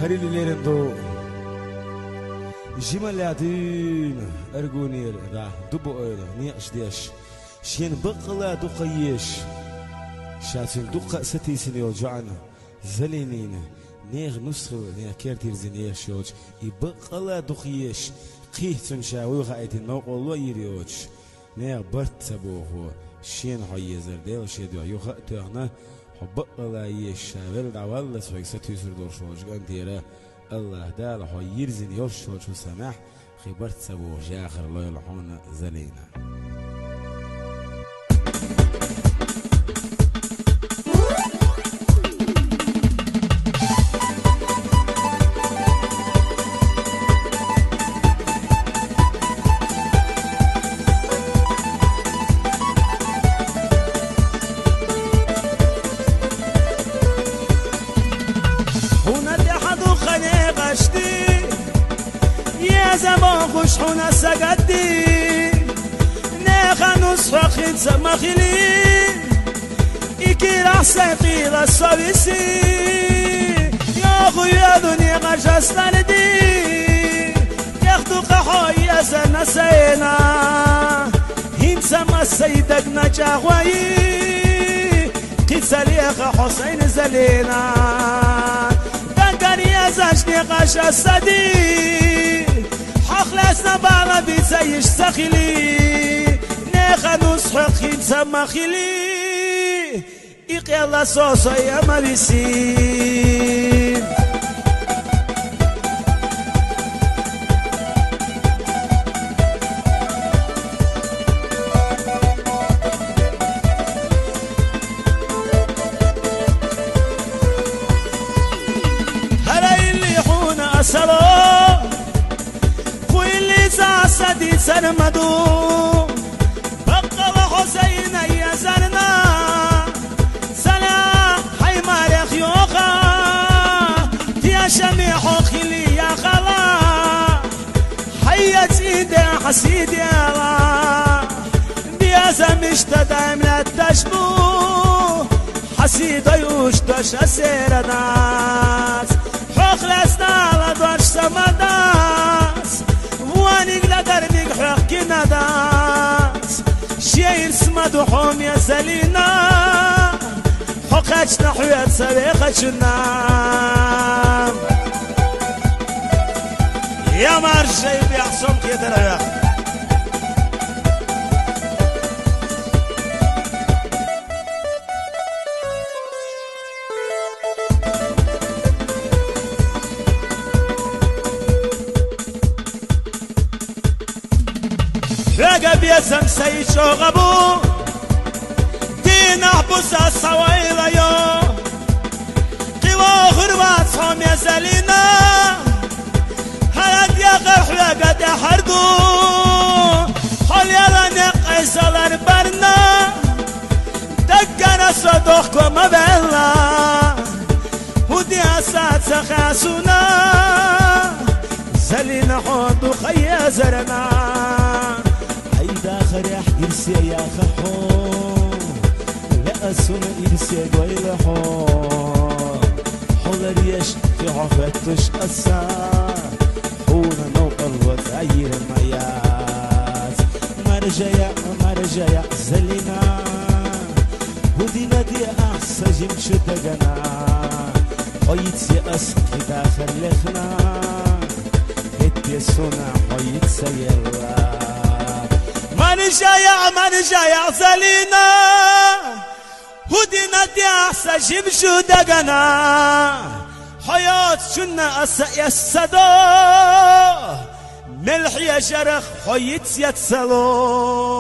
هريليرندو جمالاتين أرجونير دا دبو أيضا نيش ديش شين بقلا دقيش شاتين دقة ستي سنيو جعنا زلينين نيغ نسخو نيغ كيرتير زنيغ شوج يبقلا دقيش قيهتن شاوي غايتين موقع الله يريوش نيغ برت سبوه شين هاي زرديل شيدو يوخا تغنا بقلا يش شاول دعوال سويك ستي سردور شوج قنديرا الله دال هاي يرزن يوش شوج وسماح خبرت سبوه جاخر الله يلحون زلينا زمان خوش حونه سگدی نخ نصح خیل سمخیلی ایکی رحسه قیل سویسی یا خویا دنیا قشستن دی یختو قحایی زن سینا هین سم سیدک نجاوی قید سلیخ حسین زلینا دنگانی ازش قشستدی خلصنا باغا بيسايش سخيلي نيخا نصحق خيم سمخيلي إيقي الله صوصا يا مبسين هلا اللي يحون أسرو سدي سرمدو بقى وحسين يا زرنا سلا حيمار يا خيوخا يا شميح خلي يا خلا حيت ايدي حسيد يا الله بيا زمش تدعم لا تشبو حسيد يوشتش اسير ناس حخلصنا لدوش سمداس وانيق لدربك حق نداس شير سمدو حوم يا زلينا حقاش نحوية سريخة النام يا مرجي بيحصم كده يا رقب يسم سيشو غبو دين احبس الصويل يو قوى غربات صوم يا زلينا هلد يا غرح لقد حردو حل يلا نقيس الاربرنا دقنا صدوخكم مبلا ودي اسات سخاسونا زلينا حوضو خيا زرنا داخل يا إرسي يا خحو لا أسون إرسي قويل حو حول ريش في عفتش أسا حونا نوق الوطاير المياس مرجع زلنا ودينا دي أحسا جمشو دقنا حيت يا أسقي داخل لخنا هتي سونا حيت سيلا مرجع زلينا ودينا دي أحسا جمشو دقنا حيات شنا أسا يسدو ملح يا شرخ حيت يتسلو